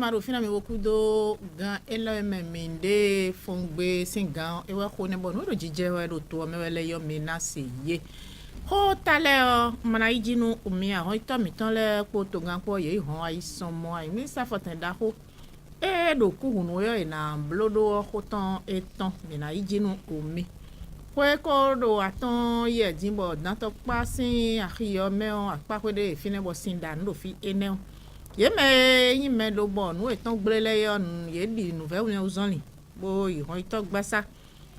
maro fina mi wokudo gan elo mende fongbe singan ewe ko ne bonu ro jije we ro to me wele yo mi na se ye ho tale o mana ijinu omi ahon ito mi tan le po to gan po ye hon aisan mo ai mi sa foten da ho e do ku hunu yo ina blodo ho tan etan mi na ijinu omi kwe ko do aton ye jimbo dan to pa sin ahiyo me o apa ko de fine bo sin dan do fi enel ye me yin me lo bo nu etan gbele yo ye di nouvelle ni ozonli bo ihon ito gbasa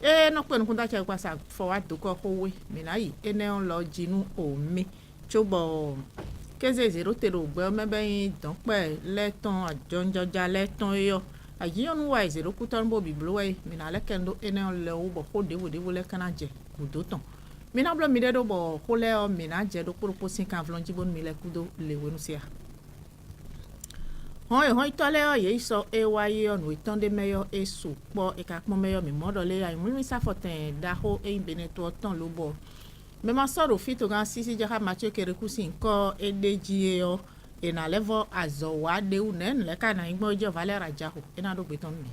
e no pe nu da che gbasa fo wa do ko we mi na yi enel lo jinu omi chobo keze 0 tero gbe me be yin dan pe leton ajonjoja leton yo ajiyon wa 0 kuton bo biblo we mi na le kendo enel le wo bo ko de wo le kana je kudo ton mi na blo mi de do bo ko le o mi na je do poropo sin kan vlon jibon mi le kudo le wonu sia hon itole o ye so e waye onu itan de meyo e so po e ka pon meyo mi modo le ai mi sa foten da ho e bene to tan lo bo me ma so ro fit to gan sisi je ha Mathieu kerekusin ko e deji e o e na level azowa de unen le kana igbo je Valera jaho e na do beton mi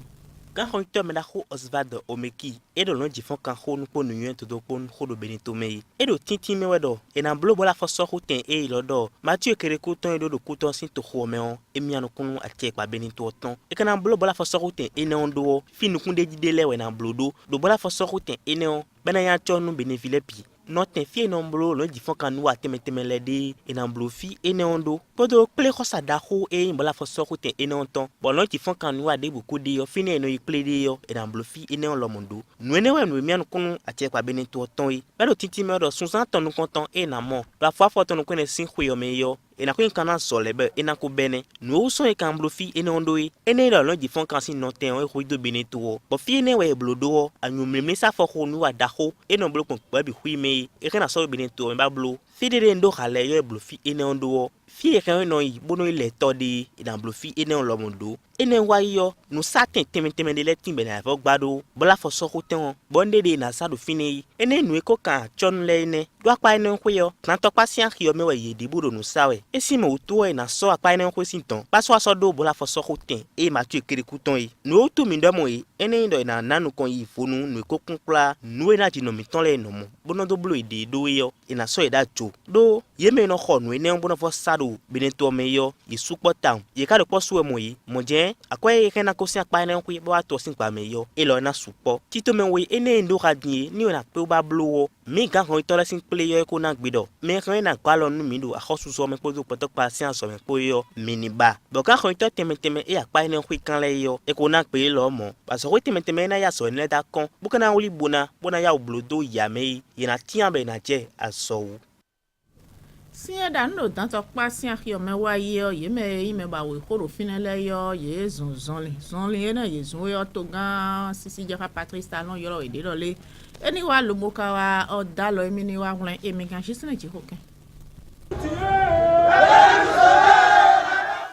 Quand on te met la ho Osvaldo Omeki et de l'on dit font quand on peut nous tout pon ho do Benito Mei et de tinti me wedo et na blo bola foso ho ten e lodo Mathieu Kerekou ton et do couton sin to ho meon e mi anu kunu atie kwa Benito ton e kana blo bola foso ho ten e ne ondo fi nu kunde didele we na blodo do bola foso ho ten e ne on bena ya chonu benefile pi noten fi nombro lo di fon kan wa temetemele de enamblo fi eneondo podo ple ko sadaho e mbola fo so kote enonton bon lo di fon kan wa de buku de yo fini eno iple de yo enamblo fi eneon lo mondo nu ene we nu mi anu kunu atie kwa benito ton yi pero titi me do sunsan ton nu konton e na mo la fois fo ton nu kene sin khwe yo me yo ena ko kana solebe ena ko bene nu so e kan blofi eneondo yi ene lo di fon kan sin noten o khwe do benito bo fi ene we blodo anyu mlemle sa fo ko nu wa daho enamblo kon ba bi khwi me e kana so benito mba blo fidere ndo khale yo blo fi eneondo fi e kan no yi bono ile to de ina blo fi eneon lo mondo ene wa yo nu satin temeteme de letin be na fo gbado bola fo so ko ten bonde de na sa do fini ene nu e ko kan chon le ne do apa ene ko yo kan to patient yo me we ye de buro nu sawe e si mo to e na so apa ene ko sin ton pa so so do bola fo so ko ten e Mathieu Kerekou ton yi nu o to mi ndo mo yi ene ndo na nanu kon yi fonu nu e ko kunpla nu e na ji no mi ton le no mo bono do blo ide do yo ina so e da cho do ye me no ho nu ene bono fo sado benito me yo yi supo town ye ka do po so e mo yi mo je akwe kana ko sin pa na ko bo ato sin pa me yo e lo na supo tito me we ene ndo radie ni na pe ba blowo mi gan ho ito la sin player ko na gbido me kan na pa lo nu mi do akhosu so me ko do poto pa sin so me ko yo miniba bo ka ho ito temeteme e apa ene ko kan le yo e ko na pe lo mo parce que temeteme na ya so ne da kon bu kana wuli bona ya oblodo ya me ye na tian be na je aso si dan no dan to pa si ahio me wa ye o ye me ba we ko ro finele yo ye zonli na ye zon yo to gan sisi je Patrice Talon yo lo ide lo le eni wa lo mo ka wa o da lo emi ni wa hun emi kan shi sina ji hoken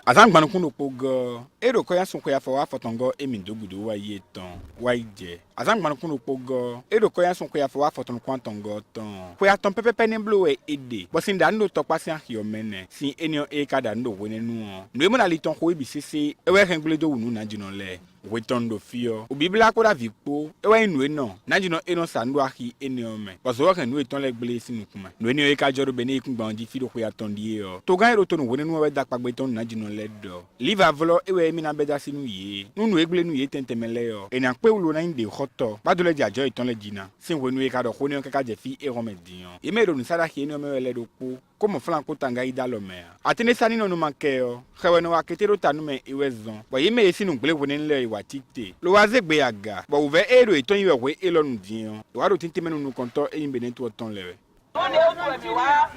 azan gbanu kun po go ero ko ya sun ko ya fo wa fotongo emi dogudo wa ye ton wa ije azan gbanu kun po go ero ko ya sun ko ya fo wa foton kwantongo ton ko ya ton pepepe ni blo e ede bo sin da no to pa sin ahio mene sin enio e ka da ndo wene nu no mo na li ton ko bi sisi e we kan gledo wunu na jino le we ton do fio o biblia ko da vikpo e we nu e no na jino eno sa ndo ahi enio me bo so kan nu e ton le gble sinu kuma no enio e ka joro be ni kun gba ndi fi do ko ya ton die o to gan ero ton wene nu we da pa gbe ton na jino le do liva volo e we mi na beda sinu ye nu egle nu ye tentemele yo ena pe ulo na inde hoto ba do le jajo iton le jina sin we nu e ka do ko ni ka je fi e romedion e me ro nu sara hi enio me le do ko como flan ko tanga ida lo me atene sani no manke o khewe no aketero tanu me iwezon bo ye me sinu gble woni nle iwa tite lo wa zegbe aga bo uve ero iton iwe we elo nu dion wa ro tinte menu nu konto e yin bene to ton lewe on e o tu e mi wa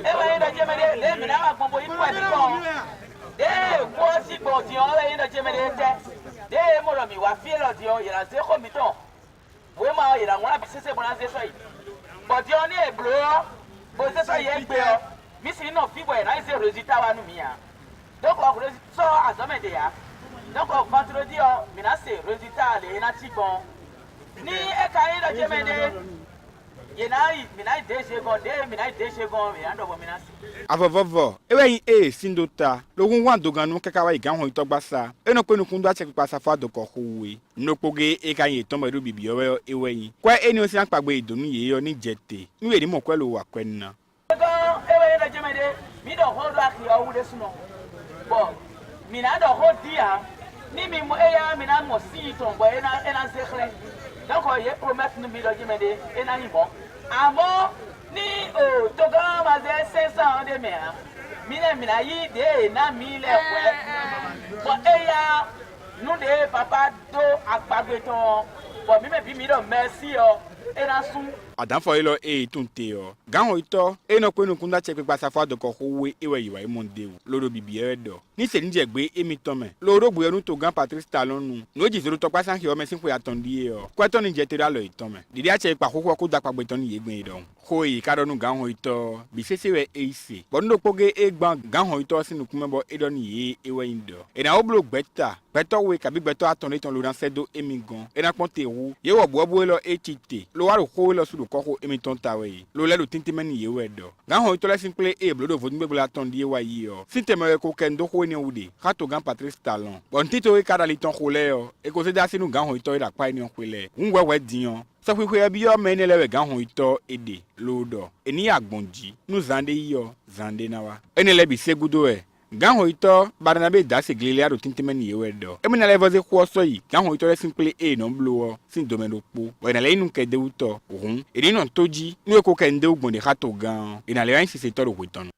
e wa yin da je me de mi na wa gbon ipu e mi kon wo si gbon dion e yin da je me de mo ro mi wa fi lo dion ye la se ko mi ton we ma ye la won abi sese bo na se so yi bo dion ni e blo bo se so ye gbe o mi si no fi bo e na se résultat wa nu mi ya donc on ko so azome de ya donc on vendredi o mi na se résultat le na ti bon ni e ka yin da je me de mina deshe gon de mina deshe gon me ando bo mina Avovovo, ewe sindota, logun wan dogan nu kaka wa igan ho itogbasa. Eno pe nu kundu ache pipasa fa doko huwe. Nopoge e kan ye tomo ru bibi owe ewe yin. Kwa eni o si anpagbe idonu ye yo ni jete. Nu eri mo kwelo wa kwenna. Ewe na jemede mi do ho do akhi o wude suno. Bo mina do ho dia ni mi mo eya mina mo si ton bo ena zekre. Donc ye promettre nu mi do jemede ena hibo. Amo ni o toga ma de 500 de mer. Mina yi de na 1000 kwe. Bo eya nu de papa do agbagbe ton. Bo mi me bi mi do merci o. Ena sun Adam fo ilo tunte o. Gan ho ito, eno pe nu kundu ache pipasa fa doko huwe ewe yiwa imonde loro bibi edo. Ni se nje gbe emi tome. Loro gbe onu to gan Patrice Talon nu. No ji zero to pa san hi o me sin fo atondi o. Kweto ni je tera lo itome. Didi ache pa kokoko ku da pa gbe ton ye gbin idon. Hoi kadonu gan ho ito bi sese we eise. Bondo poge egban gan ho ito sinu kumebo edon ye ewe indo. Ena oblo gbeta. Beto we kabi beto atonle ton lo dan sedo emigon. Ena ponte wu. Ye wo bobo lo etite. Lo wa ho lo su ko emi ton tawe. Lo le lo tintimeni ye wedo. Gan ho ito le simple blodo vodun be la tondi wa yi o. Sinteme ko kendo ho ni wude. Kato gan Patrice Talon. Bon tito e kada li ton khole o. E ko se da sinu gan ho ito ida pa ni on khole. Unwe we dion. So kwe bi yo mene lewe gan ho ito ede lodo. Eni agbonji. Nu zande yo, zande nawa. Ene le bi segudo e. Gan ho ito baranabe da se glele aro tintimeni ye wedo. Emi na le voze ko so yi. Gan ho ito le simple non blo sin domeno po. Bo ena le inu ke de uto. Ohun. Eni non toji. Nu e ko kende ugbonde khato gan. Ena le ran si se toro kweton.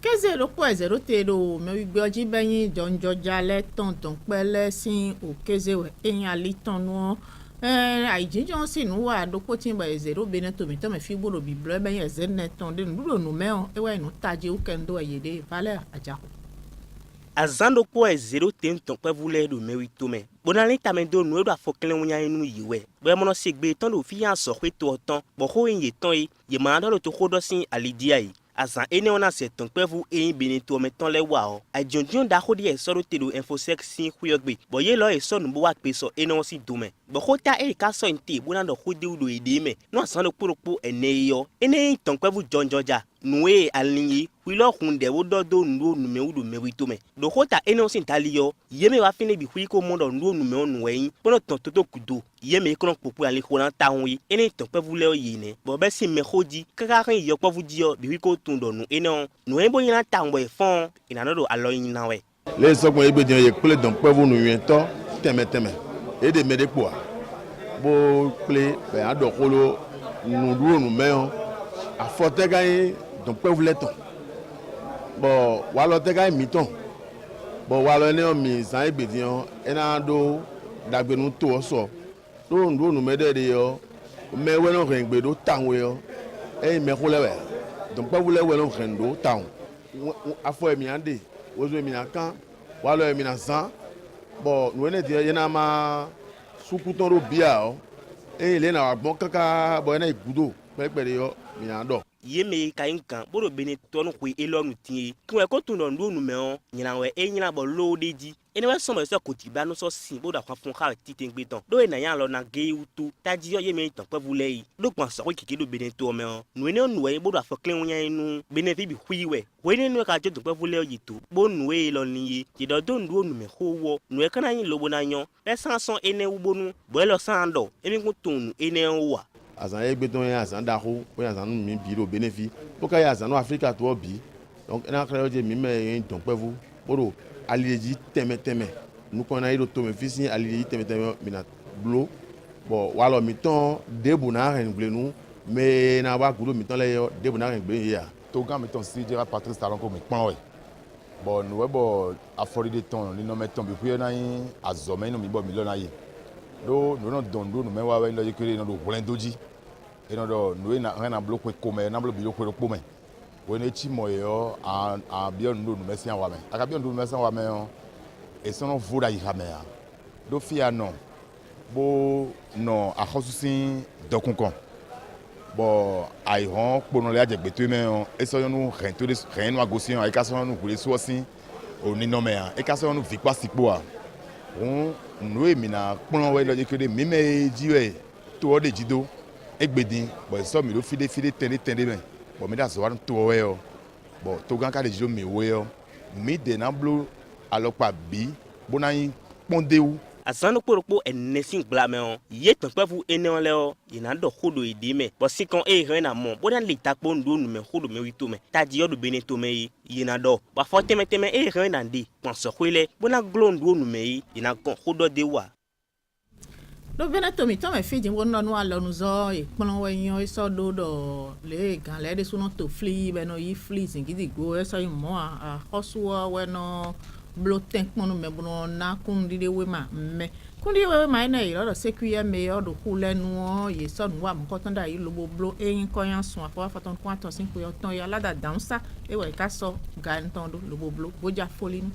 Keze lo po ezero tero me wigbe oji beyin jonjo jale tonton pele sin o keze we eyin ali tonu àìjíjọ́ sì ń wà dókó tí ń bá ẹ̀zẹ̀rọ bẹ́ẹ̀ tó mi tó mi fi gbòòrò bíi blọ́ bẹ́yìn ẹ̀zẹ̀ nẹ́tàn dé nùdúró nù mẹ́hàn ẹ̀wẹ̀ inú tajé ó kẹ́ńdó ẹ̀yẹ̀dẹ̀ ìfalẹ̀ àjàkù. Azando po ezero tem ton pe vule do mewi to me. Bonali tamendo no do afokle wonya enu yiwe. Bo mo no segbe ton do fi an so pe to ton. Bo ho yin ton yi, ye ma do to kodo sin alidia yi. Azan ene ona se ton pe vu e bini to me ton le wa o. Ajonjon da khodi e so do te do infosec sin khuyogbe. Bo ye lo e so no bo wa pe so ene on si do me. Bo khota e ka so nte bona do khodi u do ede me. No asan do poropo ene yo. Ene ton pe vu jonjoja. Noé aligné, oui leur hunde ou dodo nous numéro de mérito mais. Do hota eno sin talio, yeme wa fine bi hui ko mondo nous numéro noé, pendant ton toto kudo. Yeme kon popo ali ko na tawi, ene ton pe vous le yene. Bo be si me khodi, kaka ran yo ko vous dio bi hui ko tundo nous eno. Noé bo yina tango e fon, ina no do alo yin nawe. Les so ko ebe din ye kule don pe vous nous yento, teme. E de me de po. Bo ple be ado kolo nous meon. A forte gagne donc peuvent l'être. Bon, walo te ga miton. Bon, walo ne o mi san ebedion enado dagbe nu to so. Do ndo nu mede de yo. Me we no rengbe do tanwe yo. E me ko lewe. Donc peuvent le we no rendo tan. Afo emi ande, ozo emi na kan, walo emi na san. Bon, nu ne de yena ma sukuton ro bia o. E le na bon kaka bo na igudo. Pepere yo mi na do. Yeme kainkan bodo bene tonu kwe elonu tie kwe ko tun don nu meon nyina we enyina bo lo deji ene we somo so kotiba no so sin bodo kwa fun ka tite ngbe ton do ena yan lo na ge utu taji yo yeme ton pe vule yi do kwa so kike do bene to meon nu ene nu we bodo afo klen won enu bene fi bi hwiwe we ne nu ka je to pe vule yi to bo nu we lo niye ti do don nu me ho wo nu e kana yin lobo na yan e san son ene ubonu bo lo san do emi kun tonu ene wa azan egbe ton yan azan daho o yan azan mi bi ro bénéfice o ka yan azan no Africa to bi donc na créé je mi me don pe vous boro alieji teme nous kona iro to me fisi alieji teme mina blo bon walo mi ton debu na ren gle nous mais na wa gudo mi ton le yo debu na ren gle ya to gan mi ton si dira Patrice Talon ko mi pon we bon nous we bo afori de ton ni no meton bi ku na yin azome no mi bo mi lo na yi do no don do no me wa we lo yekere no do blendoji e no do no na na block ko me na block bi ko po me we ne chi mo yo a bi on do no me sian wa me aka bi on do me sian wa me o e so no voda yi ha me ya do fia no bo no a khosusin dokunkon bo ai hon pono le ajegbe to me o e so yo no ren to de ren no agosin ai ka so no kure so sin oni no me ya e ka so no fi pa sipo a on no emi na pon we lo jekere mi me jiwe to o de jido egbedin bon so mi do fide tende me bon mi da so wa to we yo bon to gan ka de jo mi we yo mi de na blo alopa bi bona yin ponde ou azan kporokpo enesin gblamɛ o ye tɔnkpɛfu eneɔ lɛ o yina dɔ xoɖo yi di mɛ bɔn si kan hɛn na mɔ bɔn le takpo ŋdo nume xoɖo mɛ wi to mɛ tadi yɔ do bene to mɛ yi yina dɔ wa fɔ tɛmɛtɛmɛ hɛn na de kpɔnsɔxoe lɛ bɔn glo ŋdo nume yi yina kɔn xoɖɔ de wa. Lo bene to mi to me fi jin won no alo nu zo e pon we yan e so do do le gan le de so no to flee be no yi flee sin gidi go e so yi mo a hosu we no blo ten pon no me bono na kun di de we ma me kun di we ma na yi lo secuye me o do ku lenu o ye so nu wa mo ko ton da yi lo blo e yin ko yan sun afa fa ton kwa ton sin ko yo ton ya lada down sa e we ka so gan ton do lo blo boja folinu.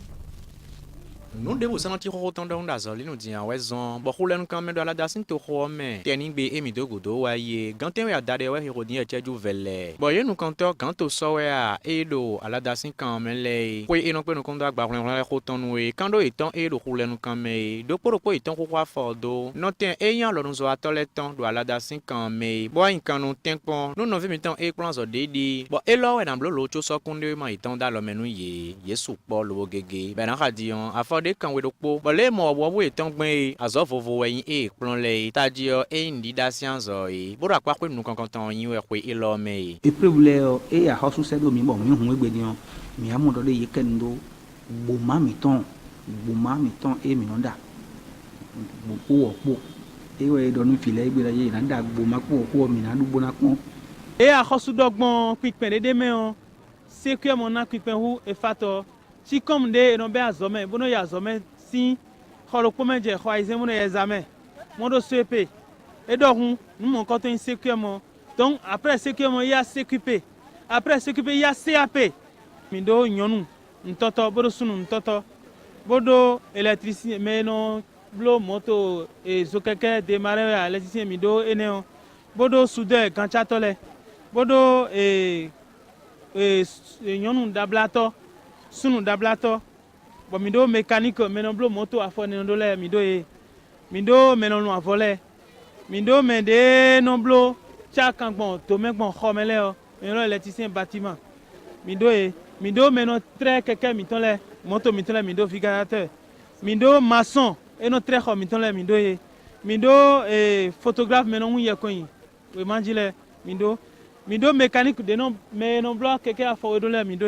Nous devons sentir autant d'azoli nous disons ouais zon bon rouler nous quand même de la dasin to mais tening be emi do godo wa ye ganten ya dade wa hirodi e cheju vele bon ye nous kanto kanto so ya edo ala dasin quand même le po e no pe nous kondo agba rouler autant nous e kando etan e do rouler nous quand même do poro etan ko kwa fordo non ten e yan lo nous zo atole temps do ala dasin quand même bon in kan nous ten pon nous non vi metan e plan zo dedi bon e lo e na blo lo cho so kunde ma etan da lo menu ye yesu po lo gege ben na radion de kan we dokpo bale mo wo etan gbin azo vovo yin e plon le tadio e ndi da science e bora kwa nu kan ton yin we kwe ilo me e prevle e a hosu se do mi bo mi hun egbe ni o mi amodo de yekendo bo ma mi ton e mi nonda bo po e we do nu file egbe la ye na da bo ma po mi na du bo na kon e a hosu dogbon quickpen de me o se que mon na quickpen hu e fato si comme de no be azome bono ya azome si kholo ko menje khwa ize mono examen mondo CP et donc nous mon quand un sécurement donc après sécurement il y a CQP après CQP il y a CAP mindo nyonu ntoto bodo sunu ntoto bodo électricien mais non blo moto et zokeke démarrer électricien mindo eneo bodo soudeur kanchatole bodo nyonu dablato sunu dablato bo mido mécanique menon blo moto afo ne ndole mido menon no avole mido mende non blo chaque bon to me bon khomele o menon électricien bâtiment mido menon très quelqu'un mitole moto mitole mido figurateur mido maçon et non très mitole mido photographe menon ye koyin we manjile mido mécanique de non menon blo quelqu'un afo dole mido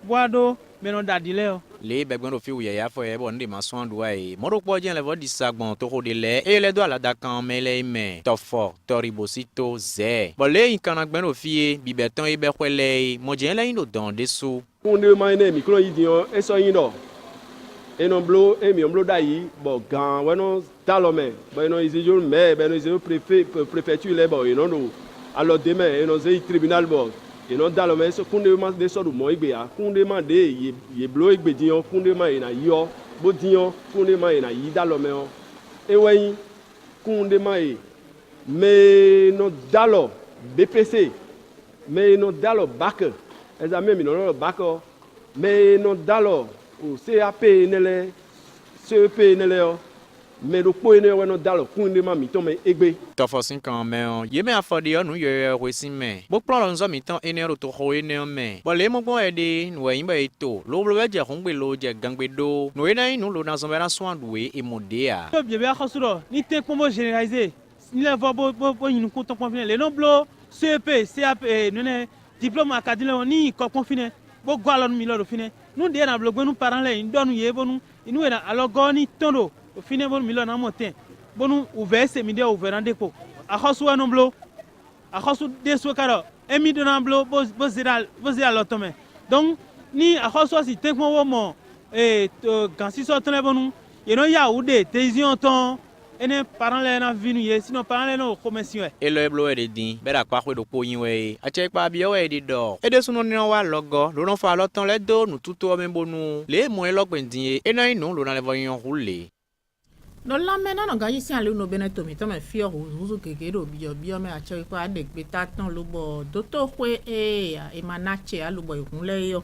boado menon dadileo le begben do fi uye ya fo e bon de mason do ai moro po jen le vo disagbon to ko de le e le do ala da kan mele me to fort to ribosito ze bo le in kan gben do fi bi beton e be kwele mo jen le in do don de so kunde mai ne mi kro yidion e so yin do e no blo e mi blo dai bo gan we no dalome bo no izijo me be no izijo préfecture le bo no do alors demain e no ze tribunal bo et non dans le mais ce qu'on demande des sortes de moi igbe qu'on demande ye blo igbe dion qu'on demande na yo bo dion qu'on demande na yi dans le mais et oui qu'on demande mais non dans le BPC mais non dans le bac examen mais non le bac mais non dans le CAP ne le CEP ne le mais le point ne ouais dans le qu'on demande mi to mais igbe to fosin kan me on ye me afode yo nu ye wesin me bo plan lo nzo mi tan ene ro to ho ene me bo le mo gbon e de nu yin ba eto lo blo be je hungbe lo je gangbe do nu ina inu lo na zo bera so anduwe e modea to bi be khosuro ni te kombo généraliser ni le vo bo yin ko to confiner le non blo CEP CAP nu ne diplôme académique ni ko confiner bo gwa lo mi lo fine nu de na blo gbenu parent le ndonu ye bonu inu na alo go ni tondo fine bon mi lo na moten bonu ouvert c'est midi ouvert en dépôt a khosu anomblo a khosu deso karo emi de namblo bo zira l'automne donc ni a khosu si tekmo wo mo quand si so tele bonu ye no ya ude tezion ton ene parent le na vinu ye sinon parent le no commercial e lo eblo e de din bera kwa kwe do po yin we a che pa bi o e de do e de sunu ni wa logo lo no fa lo ton le do nu tuto o me bonu le mo e logben din e na inu lo na le voyon roule no la mena no gaji si ale no beneto mi to me fi o huzu kekero bio me acho ipa de gbe tatan lo bo do to kwe e manache alubo ikunle yo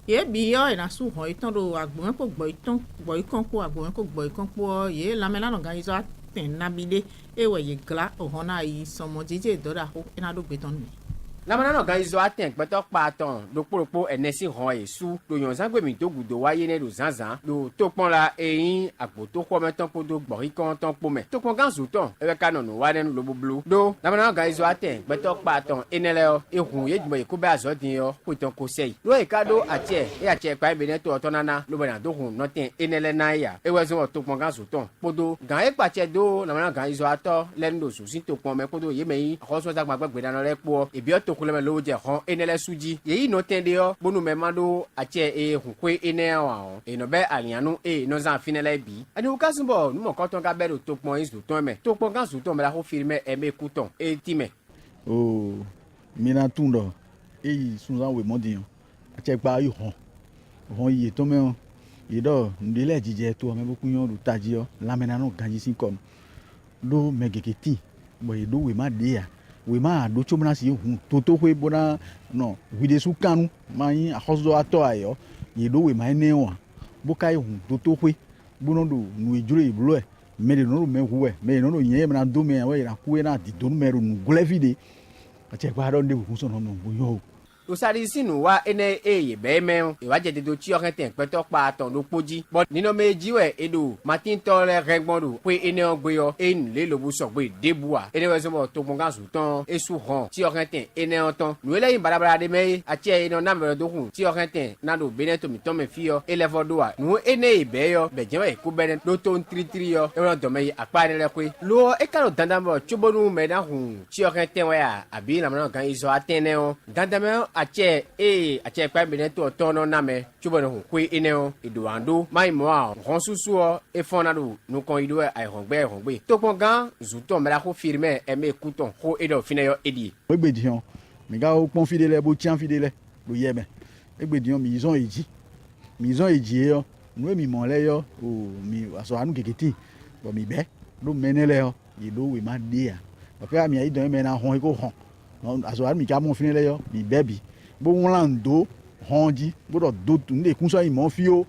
ye bi yo e na su ho itan do agbon ko gbo itan gbo ikan ko agbon ko gbo ikan po ye la mena no gaji so ten nabide e we ye gla o hona yi somo jije dora ho ina do gbeton mi lamana no gan izo aten peto pa ton do poropo enesi hon esu do yon zangbe mi to gudo waye ne do zanzan do to pon la eyin agbo to ko meton podo gbori kan ton po me to pon gan zuton e ka no no wa den lo bublu do lamana no gan izo aten peto pa ton enele o ehun ye jmo ko ba azodin yo ko ton ko sei lo e ka do atie e atie pa be ne to tonana lo ba na do hun notin enele na ya e we zo to pon gan zuton podo gan e pa tie do lamana gan izo ato len do su sin to pon me podo ye me ko so za gbagbe dan le po ebi o to kuleme lo je hon enele suji yeyi no tende yo bonu me mado ache hunkwe ene wa e no be alianu no zan finele bi ani u kasumbo nu mo koton ka be do to pon isu ton me to pon kan su ton me la ho firme e me kuton e time oh mina tundo e sunzan we modi ache pa yi hon yi to me yi do ndele jije to me boku yan ru taji yo lamena no ganji sin kom do megeketi bo yi do we ma de ya we ma do chomna si hu toto we bona no we de su kanu ma yin ahozo ato ayo ye do we ma ne wa bo kai hu toto we bono do nu ejuro iblo e me de no me hu e me no yen na do me we ra ku na di do me ru nu gole vide a che gba do de hu so no no bo yo usari sinu wa ene ye be me e wa je de do ti o ten peto pa ton do poji but nino meji we edo martin tole regbon do pe ene ogbe yo en le lo bu so gbe debua ene we so mo to mon gasu ton esu hon ti o ten ene oton nu ele yin barabara de me a che ino na me do hun ti o ten na do beneto mi ton me fi yo ele fodo wa nu ene be yo be je we ku benen do ton 33 yo e ron do me apa ne le pe lo e ka no dandan mo chobonu me da hun ti o ten we abi na mo gan izo atene o dandan me ache pa bene to tono na me chubono hu kwe eneo iduando mai mo a ronsusu e fonado no kon ido ai hongbe to pon gan zuto me la ko firme e me kuton ho edo fineyo edi we dion mi ga o pon fidele bo tian fidele lo yeme egbe dion mi zon eji yo nu mi mo le yo o mi aso anu keketi bo mi be do menele yo yi do we ma dia o pe mi ai don me na hon ko hon aso anu mi ka mo finele yo mi bebi bo won do honji bo do nle kun so imo fi o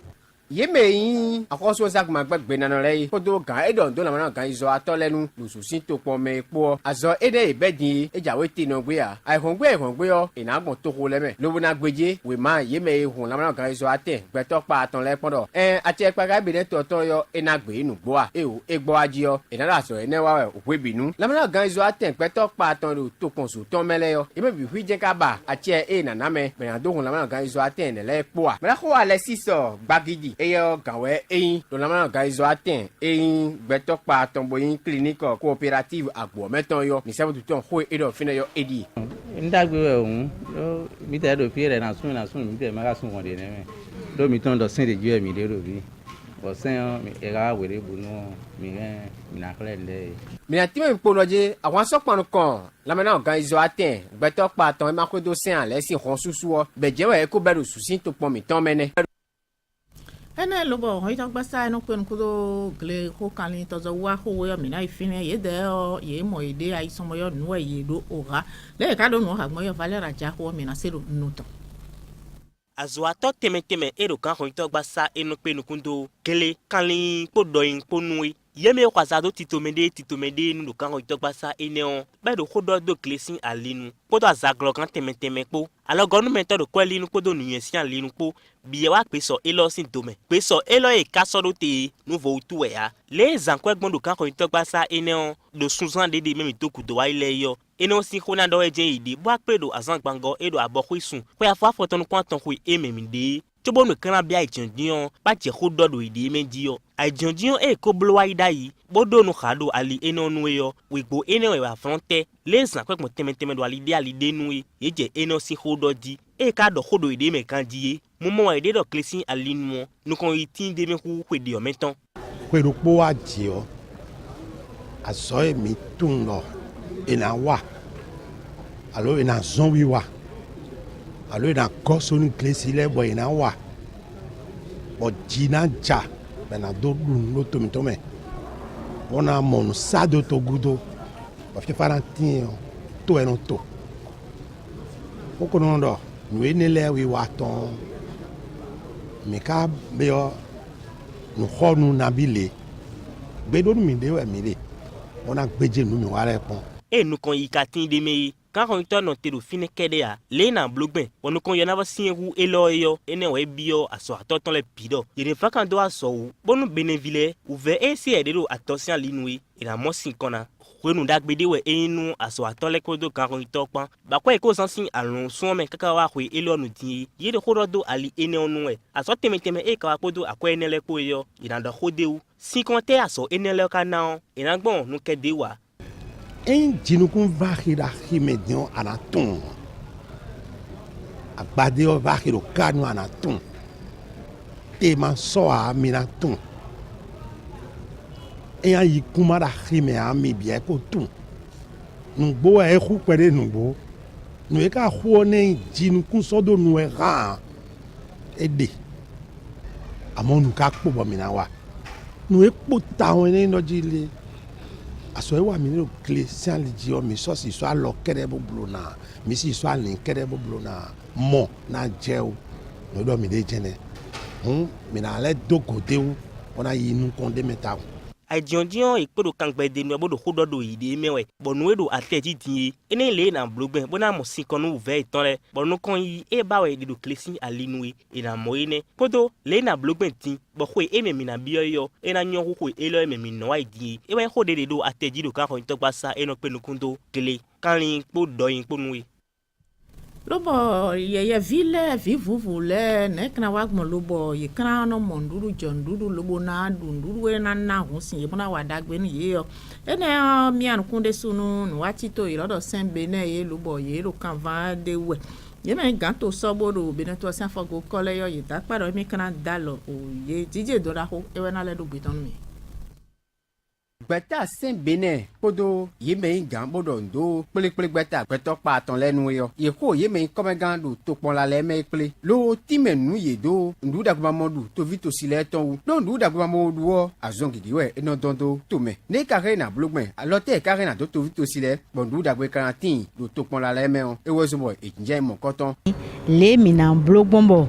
yemeyin akoso sak ma gbegbe na no le kodo gan edon do na ma gan izo atolenu lususin to pon me po azo ede ibedin ejawe ti no gbe a ai hongbe yo inagbon to ko le me lo na gbeje we ma yeme hun na ma gan izo ate gbeto pa aton le pondo ache pa ga bide to yo enagbe inu gbo a o egbo aji yo inara so ene wa okwe binu la ma gan izo ate gbeto pa aton lo to pon so ton mele yo e me bi hu je ka ba ache na na me na do hun la ma gan izo ate ne le po a ma ko ale siso gbagidi eyo gawe eyin to la ma ga izo aten eyin gbeto pa tombo yin clinique coopérative agbo meton yo ni sabu ton ho edo fina yo edi ndagbe we ohun mi te do fi re na sun mi te ma ga sun won de ne me do mi ton do sin de ju mi de ro bi bo sen e ga we re bu no mi na kle nde mi na ti me ponoje awon so panu kan la ma na ga izo aten gbeto pa ton ma ko do sin ale si hon susu o be je we ko beru susin to pon mi ton mene ene lobo ho ita gbasa eno pe nkudo gle ho kanli tozo wa ho yo mi na ifine ye de o ye mo ide ai somo yo nu ye do ora le ka do no ha mo yo valera ja ho mi na sero nuto azuato teme ero kan ho ita gbasa eno pe nkudo gle kanli podo yin ponui yeme kwazado titomede nu kan ho ita gbasa eneo be do hodo do klesin alinu podo azaglo kan teme po alo gonu mento do kweli nu podo nu yensi alinu po biye wa peso elo sin dome peso elo e kasodo te nu vo tu ya le zankwe gbondo kan ko ito gbasa eneo do sunsan dede memi to kudo wa ile yo eneo sin khona do eje ide bo apedo azan gbango edo aboku isun pe afo afotonu kwanton ku ememi de tobo nu kan bia ijandion ba je hodo do ide meji yo ijandion e ko blo wa ida yi bodo nu khado ali eneo nu yo wegbo eneo e wa fronte le zankwe mo teme do ali de nu ye eneo sin hodo di e ka do hodo ide me kan die momo ide do klesin alinu nu kon itin de me ku kwede o meton kwero po aje o azo emi tun lo ina wa alo ina zon wi wa alo ina goso ni klesi le bo ina wa bo jina ja na do dun lo to mi to me ona mon sado to gudo ba fi farantin to eno to okono ndo nu enele wi wa ton mi ka be o nu khonu nabile gbedo mi de we mi le on a gbéjé nous mi wa répond. Et nous kon yi katin de me quand on ton te do fine kede a le na blogben on kon yana va sinru elo yo ene we bio aso atoton le pido yene fa kan do aso bonu beneville ouvert et si de do attention linui et la mo sin kona nous d'agbede we enu aso atole kodo kan on tokpan ba kwa eko sansin alon so men kaka wa hwe elo nu tin ye de hodo ali ene onu e aso temeteme e ka kodo akwa ene le ko yo ina do hodeu si konte aso ene le kana ina gbon nu kede wa un jinukun vahira himedion anaton agbadeo vahiro kanu anaton tema so a minaton e ayi kumara hime ami bia ko tun nugbo e khu pere nugbo nu e ka khu ne jinukun sodo nu e ran ede amonu ka pobo minawa nu e pota won ni nojile aso ewa mi no clé sans le dio mi so si so alo kere bo blona mi si so alin kere bo blona mo na jeo no do mi de jene mi na le dogode o ona yi nu konde meta ai dion e podo kan gbe de no bodo hodo do ide mewe bonu edo ateti tin ene le na blogben bona mo sin konu ve ton le bonu kon yi e ba we de do clesin alinui e na mo ine podo le na blogben tin bo hwe e me mi na bio yo e na nyon hwe e lo e me mi no ai di e we ho de do ateti do kan ko to gba sa e no pe no kundo kele kan lin po do yin po nui lobo ye ville vivu le ne kana wa gmo lobo ye kana no monduru jonduru lobo na dunduru we na hunsin ye bona wa dagbe ni ye yo ene mi an kunde sunu no watito irodo sembe ne ye lobo ye ro kan va de we ye me ganto soboro be ne to san fogo kole yo ye ta paro mi kana dalo o ye dije dora ho e we na le do biton mi gbẹ̀tà sẹ́ńbẹ̀nẹ̀ kódó yémẹ̀yìn gan gbọ́dọ̀ ńdó pélépélé gbẹ̀tà gbẹ̀tọ̀ pa àtàn lẹ́nu yọ yèkó yémẹ̀yìn kọ́mẹ́gàn lò tó pọ́n la lẹ́mẹ́ pélé ló tìmẹ̀nù yèdó ńdú dàgbàmọ́dù tó fi tòsí lẹ́ tán wù ló ńdú dàgbàmọ́dù wọ́ àzọ́n gidi wẹ̀ ẹ̀nà dọ́ndó tó mẹ́ ní kàrẹ́ nà blógbẹ̀ alọ́tẹ̀ kàrẹ́ nà tó fi tòsí lẹ́ gbọ̀ndú dàgbẹ́ karantín lò tó pọ́n la lẹ́mẹ́ wọn ewé sọ̀bọ̀ èjìjẹ́ mọ̀ kọ́tán. lèmi nà blógbọ̀n bọ̀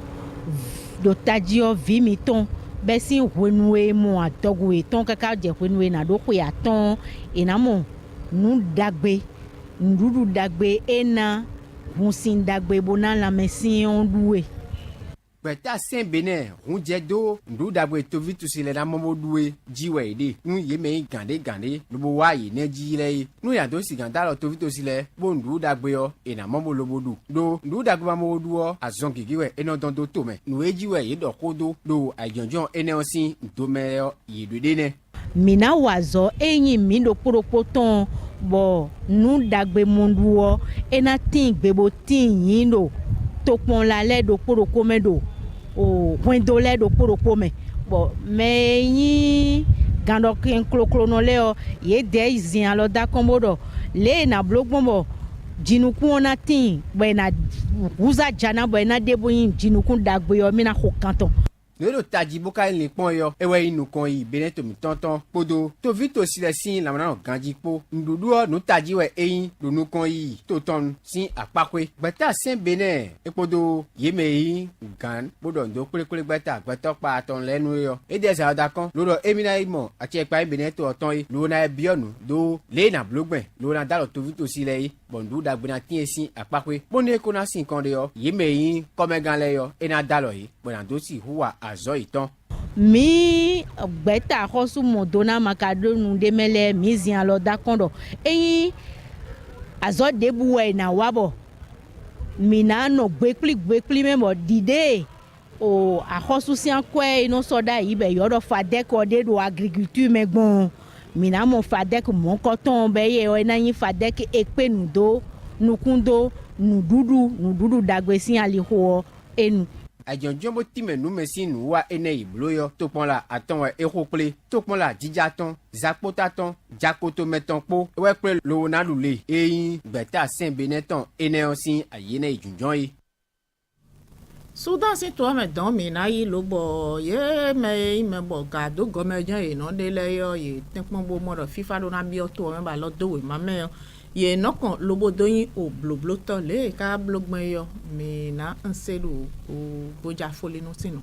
dòtájíọ́ vi mi tán bẹ́sí wẹnuwe mu àtọ́gu ìtàn kẹ́kẹ́ jẹ́ wẹnuwe nàdókò yàtọ̀ ìnámọ̀ nù dàgbé nùdúdú dàgbé ẹ̀nà hùsìn dàgbé bọ́nà làmẹ́sìn ọ̀dúwẹ̀. gbẹ̀tà sẹ́ńbẹ̀nẹ̀ ń jẹ́ dó ńdú dàgbé tóbi tòsí lẹ́ nàmọ́mọ́dúwẹ̀ jíwẹ̀ èdè ń yémẹ̀yìn gàndé lóbo wá yìí ní jí lẹ́yìn ń yàtọ̀ sí gàndá lọ tóbi tòsí lẹ́ bó ńdú dàgbé yọ ìnàmọ́mọ́ lóbodù do ńdú dàgbé mamọ́dú ọ àzọ́n kìkì wẹ̀ ẹ̀nà dọ́ndó tó mẹ́ nùwé jíwẹ̀ yìí dọ̀ kódó do àjọ̀jọ́ ẹ̀nà ọ̀sìn ntòmẹ́ yìí dòdé nẹ. mina wazɔ eyin mi do kpokpo tɔn bɔ nu dagbe munduɔ ena tin gbebo tin yin do tokpɔn la lɛ do kpokpo mɛ do o wendo lɛ do kpokpo mɛ bɔn mɛ yin gandɔ kloklo nɔ lɛ yɔ ye dɛ ziyan lɔ da kɔnbo dɔ le na blogbɔn bɔ jinukun na tin bɔ ena wuza jana bɔ ena debo yin jinukun dagbe yɔ mina ko kantɔn. lórí tají bóká ilé pọ́n yọ ẹwẹ́ inú kan yìí bẹ́ẹ̀ tómi tọ́ntọ́n kpodo tóbi tó sílẹ̀ sí làwọn ganjí po ńdúdú ọ̀nù tají wẹ̀ eyín lónú kan yìí tó tọ́nu sí àpákwe gbẹ̀tà sẹ́ńbẹ̀nẹ̀ ekpodo yémẹ̀ yìí gan gbọdọ̀ ńdó kúlékúlé gbẹ̀tà gbẹ̀tọ̀ pa àtọ̀n lẹ́nu yọ èdè ẹ̀sẹ̀ ọ̀dà kan lórí emina ìmọ̀ àti ẹ̀pà ìbẹ̀nẹ̀ tó ọ̀tán yìí lóná ẹbíọ̀nù dó lẹ́yìn àbúlógbẹ̀ lóná dálọ̀ tóbi tó sílẹ̀ yìí bọ̀ǹdú dàgbẹ̀nà tíyẹ̀ sí àpákwe bóni kó náà sì nǹkan de yọ yémẹ̀ yìí kọ́mẹ́gan lẹ yọ ẹ̀nà dálọ̀ yìí gbọ̀nàdó sì hùwà àzọ ìtàn. mi gbẹta xɔsu mɔdona makadonu demɛlɛ mi ziyan lɔ dakɔndɔ eyin azɔ debu wɛ na wabɔ mina nɔ gbekpli mɛ bɔ dide o axɔsu sian kɔɛ ino sɔda yi bɛ yɔdɔ fadɛk ɔde do agriculture mɛ gbɔn mina mɔ fadɛk mɔkɔtɔn bɛ yɛ ɔyina yin fadɛk ekpe nudo nukundo nududu dagbe sian lixɔ enu. àjọ̀jọ́ bó tìmẹ̀ númẹ̀sí nù wá ẹnẹ́ ìbúlò yọ tó pọ́n la àtọ̀wọ̀ ẹ̀kọ́ pélé tó pọ́n la jíjà tán zakpótá tán jakoto mẹ́tàn kpó ẹwẹ́ pé lówó náà lulẹ̀ eyín gbẹ̀tà sẹ́ńbẹ̀nẹ́ tán ẹnẹ́ ọ̀sìn àyẹ̀nẹ́ ìjùjọ́ yìí. Sudan si to me don mi na yi lo bo ye me bo ga do go me jan e no de le yo ye tenpon bo mo ro FIFA do na bi o to me ba lo do we ma me ye no kan lo bo do yin o bloblo to le ka blogbon yo mi na nselu o boja fole no sinu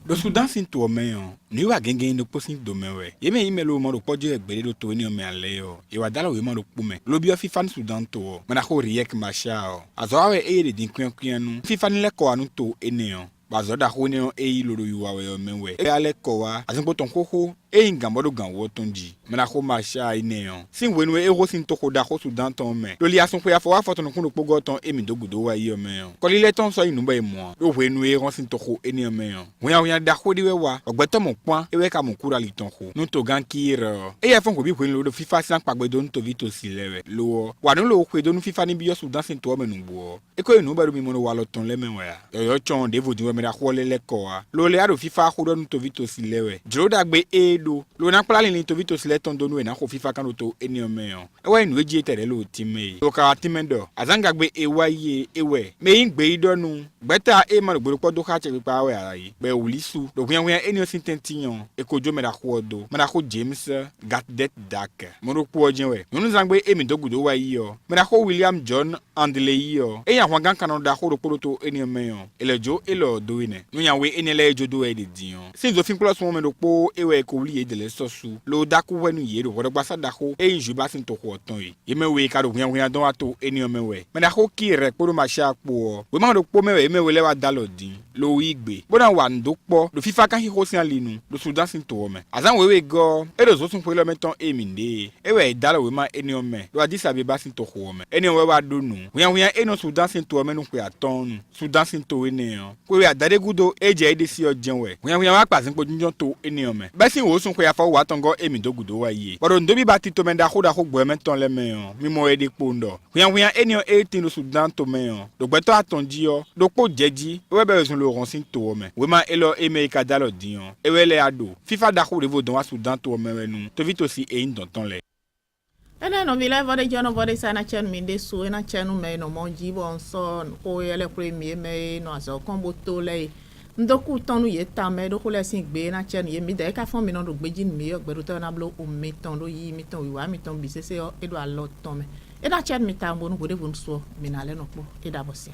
do Sudan sin to meyo ni wa genge no posin do mewe ye me imelo mo do pojo egbere do to ni o me ale yo e wa dala we mo do pume lo bi o FIFA Sudan to mana ko riek machao azawe e de din kwen nu FIFA ni le ko anu to eneo bazoda ko ne e loro yuwa we mewe e ale ko wa azin ton koko e ngambo do gan wo tonji mana ko macha ineyo sin wenu e ro sin to ko da ko Sudan ton me lo li asun ko ya fo wa foton ko no pogo ton e mi dogudo wa yi o me yo ko li le ton so inu ba e mo do wenu e ro sin to ko eni o me yo won da ko di we wa ogbeto mo pon e we ka mo kura li ton ko no to gan kire e ya fon ko bi ko lo do FIFA san pagbe do to vito si lewe lo wa no lo ko do no FIFA ni bi yo Sudan sin to me nu bo e ko enu ba do mi mo no wa lo ton le me wa yo chon de vodi me da ko le ko wa lo le ado FIFA ko do no to vito si lewe jiro da gbe e do lo na pala ni to vito si le ton do no e na ko FIFA kan to eni o me yo e wa enu eji tere lo time lo ka time do azanga gbe e wa ye e we me yin gbe do nu gbeta e ma gbo ko do ka che pa we ara yi be wulisu do kwen eni o sin tention e ko jo me da ko do me da ko James gat that dark mo ro po ojen we nu zangbe e mi dogudo wa yi yo me da ko William John Andley yo e ya hwan gan kan da ko ro to eni o me yo elejo e lo do ine nu ya we eni le jo do e de dion sin zo fin plus mo me do po e we ko li e de le sosu lo da ko wenu ye do ro gba sa da ko e ju ba sin to ko ton yi ye me we ka do hwan don wa to eni o me we me da ko ki re po do ma sha po we ma do po me we le wa da lo din lo igbe bona wa ndo po do FIFA kan hi ho sin alinu do Sudan sin to me azan we go e do zo sun po lo meton e mi nde e we da lo we ma eni o me do Addis Ababa sin to ko me eni o we wa do nu hwan eno Sudan sin to me nu ko aton Sudan sin to eni o ko we adade gudo eje ede si ojen we hwan wa pa sin po junjon to eni o me ba sin wo sun ko ya fa wa ton go emi dogudo wa yi bodo ndo bi ba ti to me da ko gbo meton le me o mi mo e de po ndo hwan eni o 18 no Sudan to me o do gbeto atonji o do po jeji we be sun lo ron sin to me we ma elo America dalo dion e we le ado FIFA da ko revo don wa Sudan to me we nu to vito si e ndon ton le ene no vile vode jono vode sana chen mi de su na chen me no monji bon son ko ele premier me no aso kombo to le ndoku tonu ye ta me do ko le sin gbe na chen ye mi de ka fon mi no do gbeji mi yo gberu to na blo o mi ton do yi mi ton wi wa mi ton bi sese o e do a lot ton me e na chen mi ta mo no go de bon so mi na le no po e da bosia